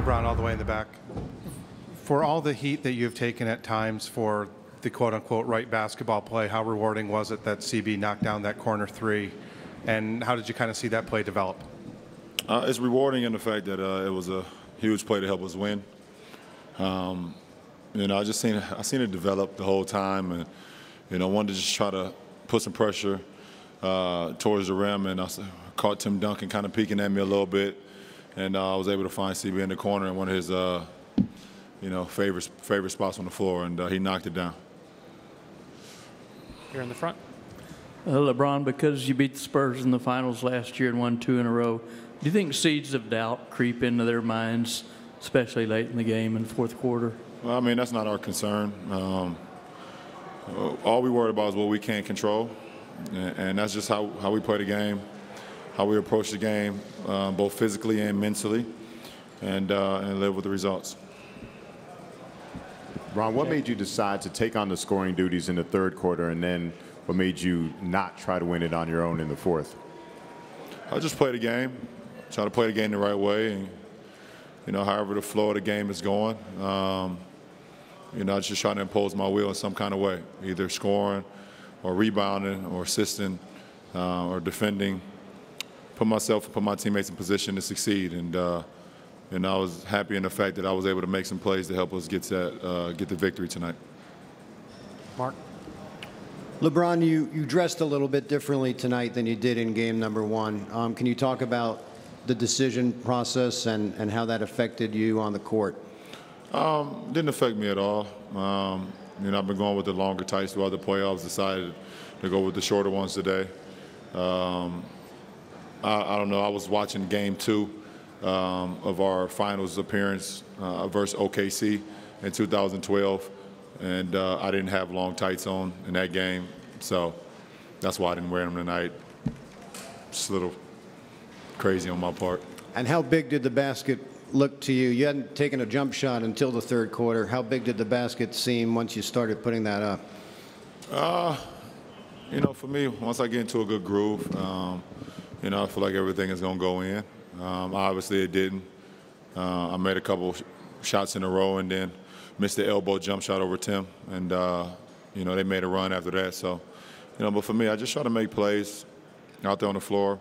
LeBron all the way in the back. For all the heat that you've taken at times for the quote-unquote right basketball play, how rewarding was it that CB knocked down that corner three, and how did you kind of see that play develop? It's rewarding in the fact that it was a huge play to help us win. I seen it develop the whole time, and wanted to just try to put some pressure towards the rim, and I caught Tim Duncan kind of peeking at me a little bit, and I was able to find CB in the corner in one of his favorite spots on the floor, and he knocked it down. Here in the front. LeBron, because you beat the Spurs in the finals last year and won 2 in a row, do you think seeds of doubt creep into their minds, especially late in the game in the fourth quarter? Well, I mean, that's not our concern. All we worry about is what we can't control, and that's just how we play the game, how we approach the game, both physically and mentally, and live with the results. Ron, what made you decide to take on the scoring duties in the third quarter, and then what made you not try to win it on your own in the fourth? I just play the game, try to play the game the right way, and however the flow of the game is going, I just try to impose my will in some kind of way, either scoring or rebounding or assisting or defending, put myself and put my teammates in position to succeed. And I was happy in the fact that I was able to make some plays to help us get the victory tonight. Mark? LeBron, you dressed a little bit differently tonight than you did in game number 1. Can you talk about the decision process and how that affected you on the court? Didn't affect me at all. I've been going with the longer tights throughout the playoffs, decided to go with the shorter ones today. I don't know, I was watching game 2 of our finals appearance versus OKC in 2012, and I didn't have long tights on in that game, so that's why I didn't wear them tonight. Just a little crazy on my part. And how big did the basket look to you? You hadn't taken a jump shot until the third quarter. How big did the basket seem once you started putting that up? For me, once I get into a good groove, I feel like everything is going to go in. Obviously, it didn't. I made a couple shots in a row and then missed the elbow jump shot over Tim, and they made a run after that. So, but for me, I just try to make plays out there on the floor,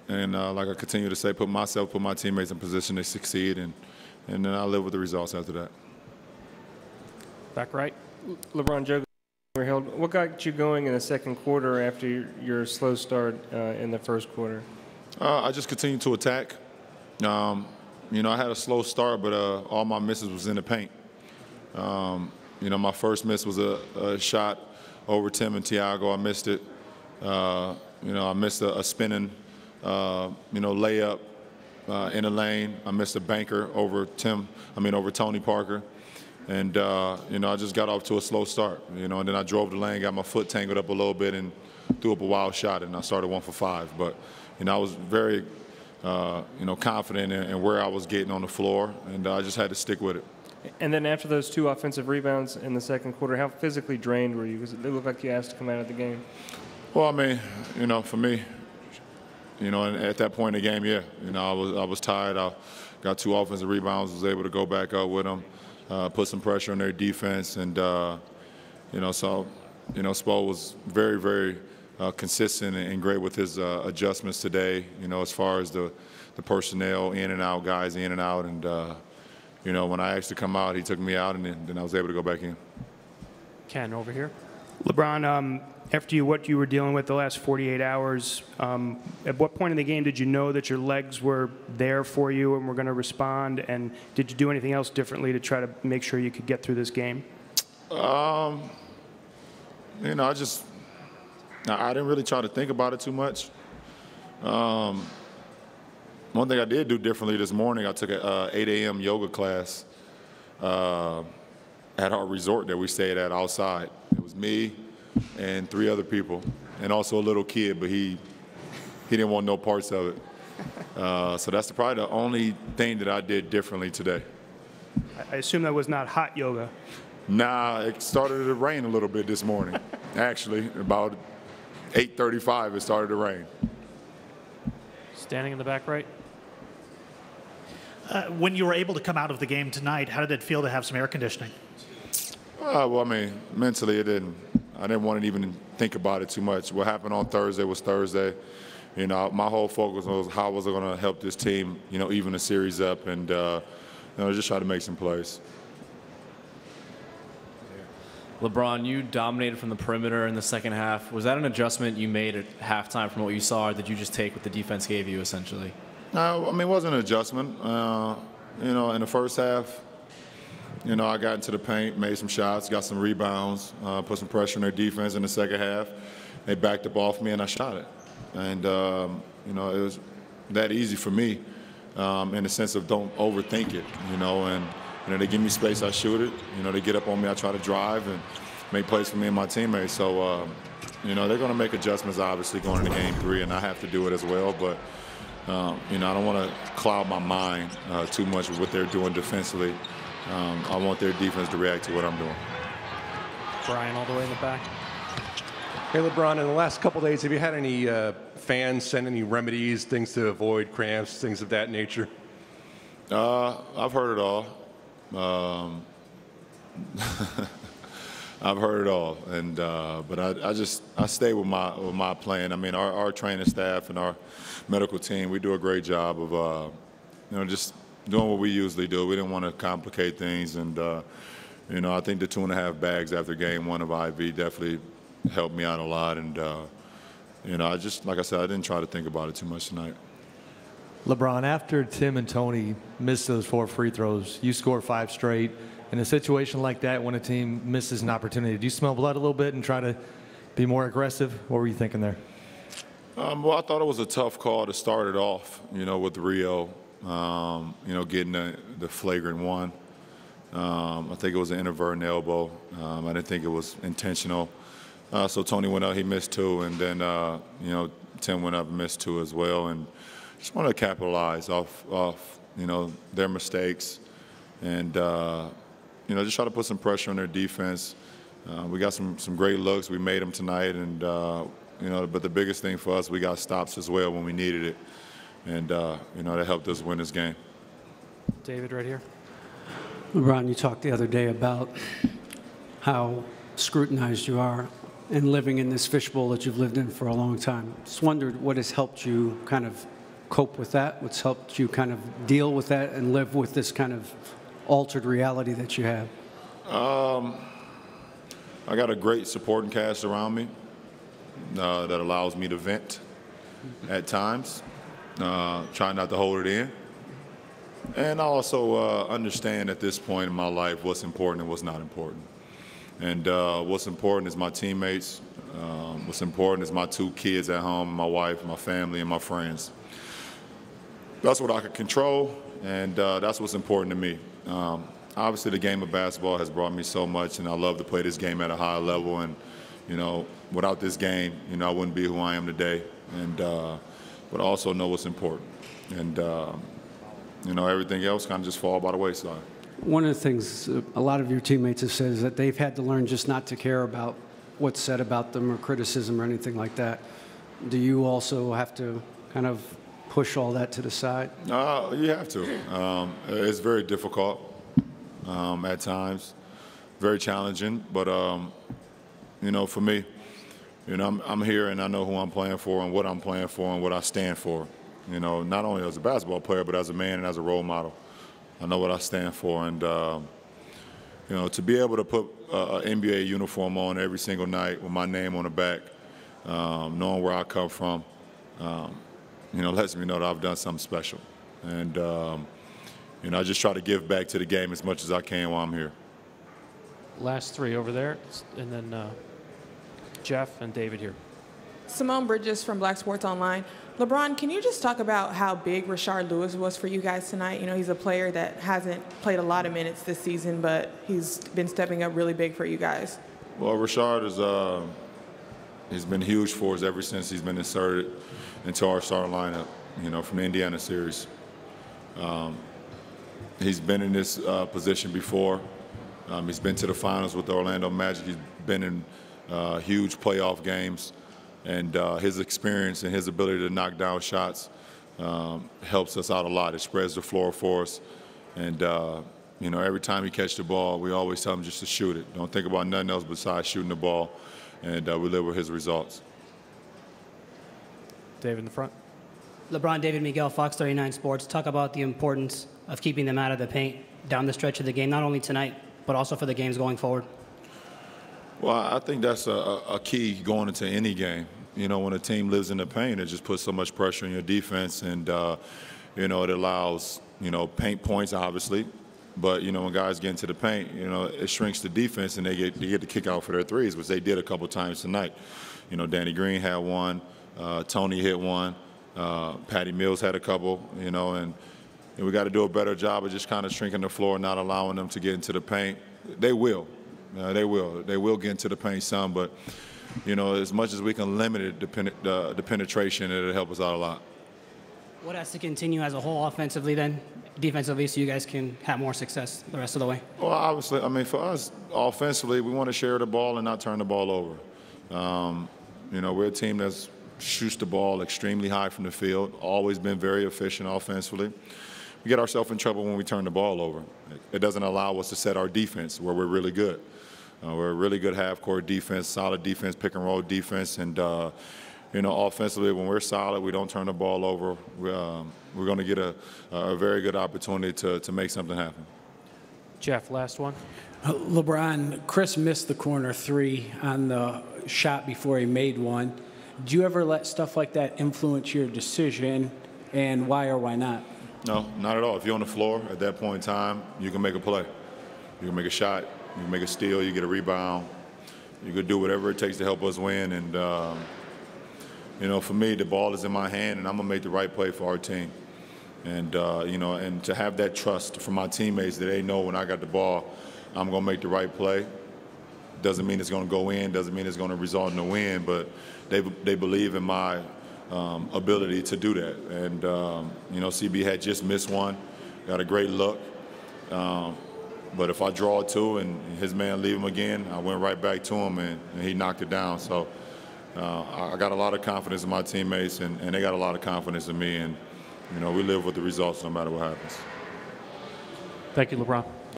and like I continue to say, put my teammates in position to succeed, and then I live with the results after that. Back right. LeBron Joe, what got you going in the second quarter after your slow start in the first quarter? I just continued to attack. I had a slow start, but all my misses was in the paint. My first miss was a shot over Tim and Thiago. I missed it. I missed a spinning, layup in the lane. I missed a banker over Tony Parker. And, I just got off to a slow start, and then I drove the lane, got my foot tangled up a little bit, and threw up a wild shot, and I started 1 for 5. But, I was very, confident in where I was getting on the floor, and I just had to stick with it. And then after those 2 offensive rebounds in the second quarter, how physically drained were you? Because it looked like you asked to come out of the game. Well, I mean, for me, and at that point in the game, yeah, I was tired. I got 2 offensive rebounds, was able to go back up with them, put some pressure on their defense, and Spo was very, very consistent and great with his adjustments today. As far as the personnel, in and out, guys in and out, and when I asked to come out, he took me out, and then I was able to go back in. Ken, over here. LeBron, after what you were dealing with the last 48 hours, at what point in the game did you know that your legs were there for you and were going to respond? And did you do anything else differently to try to make sure you could get through this game? I didn't really try to think about it too much. One thing I did do differently this morning, I took a 8 a.m. yoga class at our resort that we stayed at outside. It was me and 3 other people, and also a little kid, but he didn't want no parts of it. So that's probably the only thing that I did differently today. I assume that was not hot yoga. Nah, it started to rain a little bit this morning. Actually, about 8:35, it started to rain. Standing in the back right. When you were able to come out of the game tonight, how did it feel to have some air conditioning? Well, I mean, mentally, I didn't want to even think about it too much. What happened on Thursday was Thursday. You know, my whole focus was how was I going to help this team, you know, even the series up, and just try to make some plays. LeBron, you dominated from the perimeter in the second half. Was that an adjustment you made at halftime from what you saw, or did you just take what the defense gave you, essentially? I mean, it wasn't an adjustment. You know, in the first half, you know, I got into the paint, made some shots, got some rebounds, put some pressure on their defense in the second half. They backed up off me, and I shot it. And, you know, it was that easy for me in the sense of don't overthink it, you know, and you know, they give me space, I shoot it. You know, they get up on me, I try to drive and make plays for me and my teammates. So, you know, they're going to make adjustments, obviously, going into Game 3, and I have to do it as well. But, you know, I don't want to cloud my mind too much with what they're doing defensively. I want their defense to react to what I'm doing. Brian, all the way in the back. Hey, LeBron, in the last couple days, have you had any fans send any remedies, things to avoid cramps, things of that nature? I've heard it all. I've heard it all, and but I stay with my plan. I mean, our training staff and our medical team, we do a great job of you know, just doing what we usually do. We didn't want to complicate things, and you know, I think the 2.5 bags after Game 1 of IV definitely helped me out a lot, and you know, like I said, I didn't try to think about it too much tonight. LeBron, after Tim and Tony missed those 4 free throws, you score 5 straight. In a situation like that, when a team misses an opportunity, do you smell blood a little bit and try to be more aggressive? What were you thinking there? Well, I thought it was a tough call to start it off, you know, with Rio, you know, getting the flagrant one. I think it was an inadvertent elbow. I didn't think it was intentional. So Tony went out, he missed 2, and then, you know, Tim went up and missed 2 as well. And just want to capitalize off you know, their mistakes, and you know, just try to put some pressure on their defense. We got some great looks. We made them tonight, and you know, but the biggest thing for us, we got stops as well when we needed it, and you know, that helped us win this game. David, right here. LeBron, you talked the other day about how scrutinized you are and living in this fishbowl that you've lived in for a long time. Just wondered what has helped you kind of cope with that, what's helped you kind of deal with that and live with this kind of altered reality that you have? I got a great supporting cast around me that allows me to vent at times, try not to hold it in. And I also understand at this point in my life what's important and what's not important. And what's important is my teammates. What's important is my 2 kids at home, my wife, my family, and my friends. That's what I can control, and that's what's important to me. Obviously, the game of basketball has brought me so much, and I love to play this game at a high level. And you know, without this game, you know, I wouldn't be who I am today. And but I also know what's important, and you know, everything else kind of just fall by the wayside. One of the things a lot of your teammates have said is that they've had to learn just not to care about what's said about them or criticism or anything like that. Do you also have to kind of push all that to the side? You have to. It's very difficult at times, very challenging. But you know, for me, you know, I'm here and I know who I'm playing for and what I'm playing for and what I stand for. You know, not only as a basketball player, but as a man and as a role model. I know what I stand for, and you know, to be able to put an NBA uniform on every single night with my name on the back, knowing where I come from, you know, lets me know that I've done something special. And you know, I just try to give back to the game as much as I can while I'm here. Last 3 over there, and then Jeff and David here. Simone Bridges from Black Sports Online. LeBron, can you just talk about how big Rashard Lewis was for you guys tonight? You know, he's a player that hasn't played a lot of minutes this season, but he's been stepping up really big for you guys. Well, Rashard is he's been huge for us ever since he's been inserted into our starting lineup, you know, from the Indiana series. He's been in this position before. He's been to the finals with the Orlando Magic. He's been in huge playoff games. And his experience and his ability to knock down shots helps us out a lot. It spreads the floor for us. And, you know, every time he catch the ball, we always tell him just to shoot it. Don't think about nothing else besides shooting the ball. And we live with his results. David in the front. LeBron, David Miguel, Fox 39 Sports. Talk about the importance of keeping them out of the paint down the stretch of the game, not only tonight, but also for the games going forward. Well, I think that's a key going into any game. You know, when a team lives in the paint, it just puts so much pressure on your defense, and, you know, it allows, you know, paint points, obviously. But, you know, when guys get into the paint, you know, it shrinks the defense, and they get to kick out for their threes, which they did a couple times tonight. You know, Danny Green had one, Tony hit one, Patty Mills had a couple, you know, and we got to do a better job of just kind of shrinking the floor, not allowing them to get into the paint. They will. They will get into the paint some, but, you know, as much as we can limit the penetration, it'll help us out a lot. What has to continue as a whole offensively then, defensively, so you guys can have more success the rest of the way? Well, obviously, I mean, for us, offensively, we want to share the ball and not turn the ball over. You know, we're a team that shoots the ball extremely high from the field, always been very efficient offensively. We get ourselves in trouble when we turn the ball over. It doesn't allow us to set our defense where we're really good. We're a really good half-court defense, solid defense, pick-and-roll defense, and you know, offensively, when we're solid, we don't turn the ball over. We're going to get a very good opportunity to make something happen. Jeff, last one. LeBron, Chris missed the corner three on the shot before he made one. Do you ever let stuff like that influence your decision, and why or why not? No, not at all. If you're on the floor at that point in time, you can make a play. You can make a shot. You can make a steal. You get a rebound. You can do whatever it takes to help us win. And, you know, for me, the ball is in my hand, and I'm going to make the right play for our team. And, you know, and to have that trust from my teammates that they know when I got the ball, I'm going to make the right play. Doesn't mean it's going to go in. Doesn't mean it's going to result in a win. But they believe in my ability to do that. And, you know, CB had just missed one, got a great look. But if I draw two and his man leave him again, I went right back to him and he knocked it down. So I got a lot of confidence in my teammates and they got a lot of confidence in me. And, you know, we live with the results no matter what happens. Thank you, LeBron.